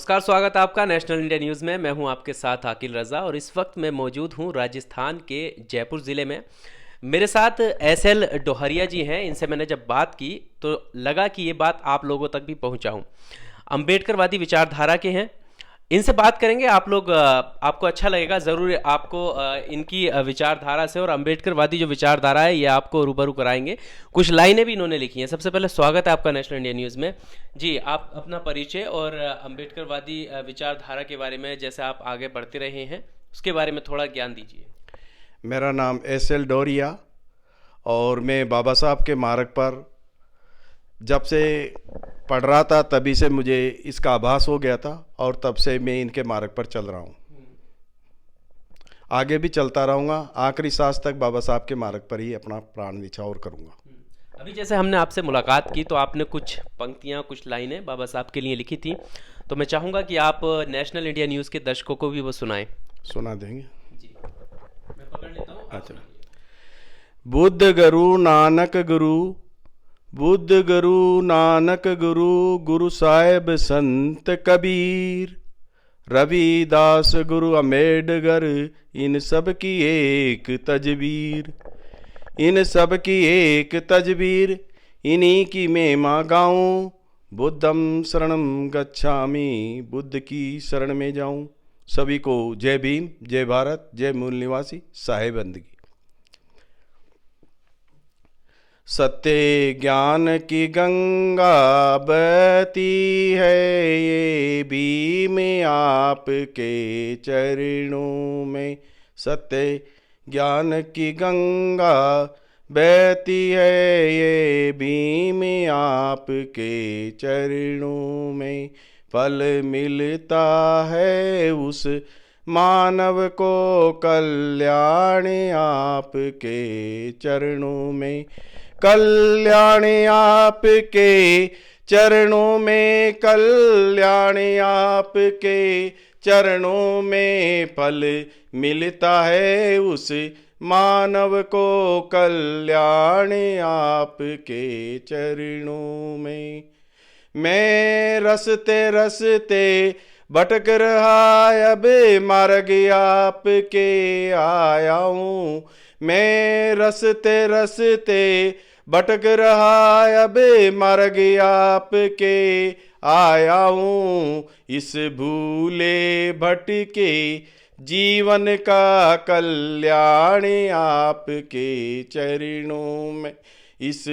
नमस्कार, स्वागत है आपका नेशनल इंडिया न्यूज़ में। मैं हूं आपके साथ आकिल रज़ा और इस वक्त मैं मौजूद हूं राजस्थान के जयपुर ज़िले में। मेरे साथ एसएल डोहरिया जी हैं। इनसे मैंने जब बात की तो लगा कि ये बात आप लोगों तक भी पहुंचाऊं। अम्बेडकरवादी विचारधारा के हैं। इनसे बात करेंगे, आप लोग आपको अच्छा लगेगा ज़रूर। आपको इनकी विचारधारा से और अम्बेडकरवादी जो विचारधारा है ये आपको रूबरू कराएंगे। कुछ लाइनें भी इन्होंने लिखी हैं। सबसे पहले स्वागत है आपका नेशनल इंडिया न्यूज़ में। जी, आप अपना परिचय और अम्बेडकरवादी विचारधारा के बारे में, जैसे आप आगे बढ़ते रहे हैं, उसके बारे में थोड़ा ज्ञान दीजिए। मेरा नाम एसएल डोरिया और मैं बाबा साहब के मार्ग पर जब से पढ़ रहा था तभी से मुझे इसका आभास हो गया था और तब से मैं इनके मार्ग पर चल रहा हूँ। आगे भी चलता रहूँगा, आखिरी सांस तक बाबा साहब के मार्ग पर ही अपना प्राण न्यौछावर करूँगा। अभी जैसे हमने आपसे मुलाकात की तो आपने कुछ पंक्तियाँ, कुछ लाइनें बाबा साहब के लिए लिखी थी, तो मैं चाहूँगा कि आप नेशनल इंडिया न्यूज़ के दर्शकों को भी वो सुनाएं। सुना देंगे? जी, मैं पकड़ लेता हूँ, आप अच्छा। सुनाइए। बुद्ध गुरु नानक गुरु, बुद्ध गुरु नानक गुरु, गुरु साहेब संत कबीर, रविदास गुरु अम्बेडकर, इन सब की एक तजबीर, इन सब की एक तजबीर, इन्हीं की महिमा गाऊं, बुद्धम शरणम गच्छामि, बुद्ध की शरण में जाऊं। सभी को जय भीम, जय भारत, जय मूल निवासी साहेब बंदगी। सत्य ज्ञान की गंगा बहती है, ये भीम आपके चरणों में। सत्य ज्ञान की गंगा बहती है, ये भीम आपके चरणों में। फल मिलता है उस मानव को कल्याण आपके चरणों में, कल्याण आपके चरणों में, कल्याण आपके चरणों में। फल मिलता है उस मानव को कल्याण आपके चरणों में। मैं रस्ते रस्ते भटक रहा, अब मार्ग आपके आया हूँ। मैं रस्ते रस्ते भटक रहा, अब मार्ग आपके आया हूँ। इस भूले भटके जीवन का कल्याण आपके चरणों में, इस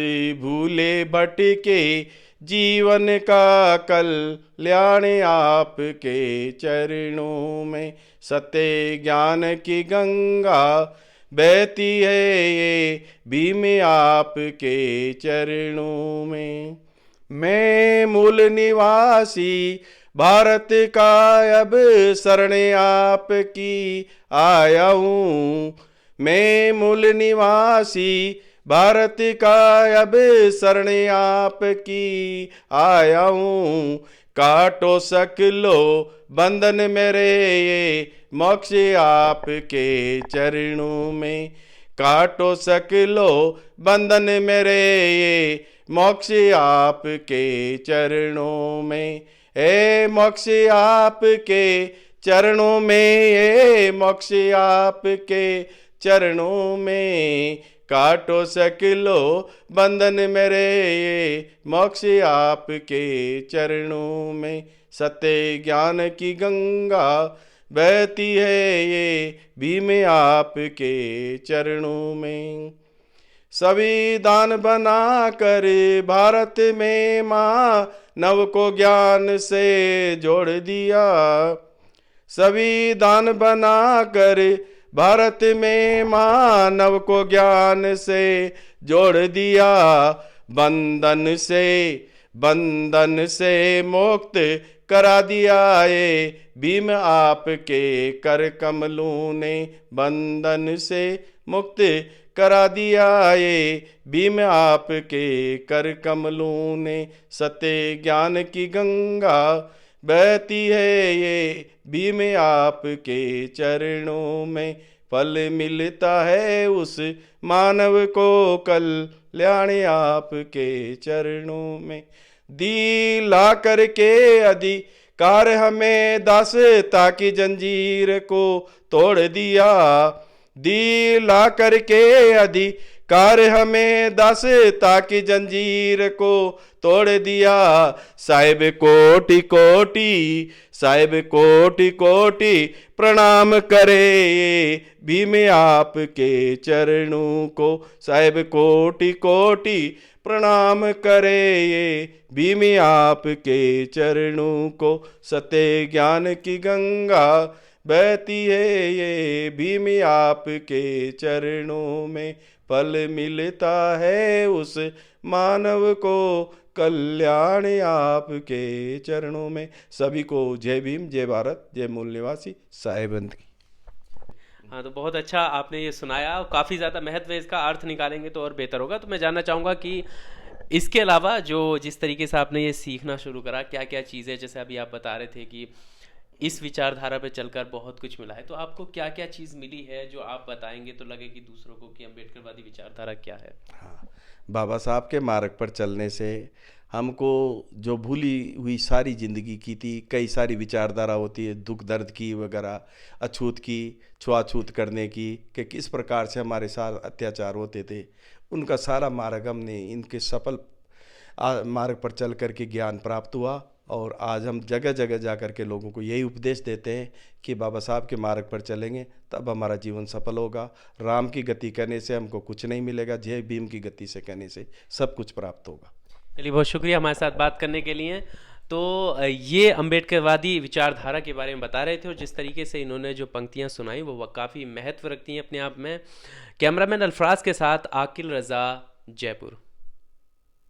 भूले भटके जीवन का कल्याण आपके चरणों में। सत्य ज्ञान की गंगा बहती है, ये भीम आपके चरणों में। मैं मूल निवासी भारत का, अब शरण आपकी आया हूँ। मैं मूल निवासी भारत का, अब शरण आपकी आया हूँ। काटो सकलो बंधन मेरे, ये मोक्ष आपके चरणों में। काटो सकलो बंधन मेरे, ये मोक्ष आपके चरणों में। ए मोक्ष आपके चरणों में, ए मोक्ष आपके चरणों में। काटो सकलो बंधन मेरे, ये मोक्ष आपके चरणों में। सत्य ज्ञान की गंगा बहती है, ये भीम आपके चरणों में। संविधान बना कर भारत में मानव को ज्ञान से जोड़ दिया। संविधान बना कर भारत में मानव को ज्ञान से जोड़ दिया। बंधन से मुक्त करा दिया, ये भीम आपके कर कमलों ने। बंधन से मुक्त करा दिया, ये भीम आपके कर कमलों ने। सत्य ज्ञान की गंगा बहती है, ये भीम आपके चरणों में। फल मिलता है उस मानव को कल्याण आपके चरणों में। दिला करके कार हमें दासता की जंजीर को तोड़ दिया, दिला करके अधिकार हमें दासता की जंजीर को तोड़ दिया। साहिब कोटि कोटि, साहिब कोटि कोटि प्रणाम करे भीम आपके चरणों को, साहिब कोटि कोटि प्रणाम करे भीम आपके चरणों को। सत्य ज्ञान की गंगा बहती है ये भीम आपके चरणों में, फल मिलता है उस मानव को कल्याण आपके चरणों में। सभी को जय भीम, जय भारत, जय मूल निवासी साहेबंद की। हाँ, तो बहुत अच्छा आपने ये सुनाया और काफ़ी ज़्यादा महत्व है इसका, अर्थ निकालेंगे तो और बेहतर होगा। तो मैं जानना चाहूँगा कि इसके अलावा जो जिस तरीके से आपने ये सीखना शुरू करा, क्या क्या चीज़ें, जैसे अभी आप बता रहे थे कि इस विचारधारा पे चलकर बहुत कुछ मिला है, तो आपको क्या क्या चीज़ मिली है जो आप बताएंगे तो लगेगी दूसरों को कि अम्बेडकरवादी विचारधारा क्या है? हाँ, बाबा साहब के मार्ग पर चलने से हमको जो भूली हुई सारी ज़िंदगी की थी, कई सारी विचारधारा होती है दुख दर्द की वगैरह, अछूत की, छुआछूत करने की, कि किस प्रकार से हमारे साथ अत्याचार होते थे, उनका सारा मार्ग हमने इनके सफल मार्ग पर चल कर के ज्ञान प्राप्त हुआ। और आज हम जगह जगह जा कर के लोगों को यही उपदेश देते हैं कि बाबा साहब के मार्ग पर चलेंगे तब हमारा जीवन सफल होगा। राम की गति करने से हमको कुछ नहीं मिलेगा, जय भीम की गति से कहने से सब कुछ प्राप्त होगा। चलिए, बहुत शुक्रिया हमारे साथ बात करने के लिए। तो ये अम्बेडकरवादी विचारधारा के बारे में बता रहे थे और जिस तरीके से इन्होंने जो पंक्तियां सुनाई वो काफ़ी महत्व रखती हैं अपने आप में। कैमरामैन अल्फराज के साथ आकिल रज़ा, जयपुर।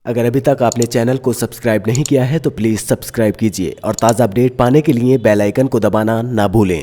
अगर अभी तक आपने चैनल को सब्सक्राइब नहीं किया है तो प्लीज़ सब्सक्राइब कीजिए और ताज़ा अपडेट पाने के लिए बेल आइकन को दबाना ना भूलें।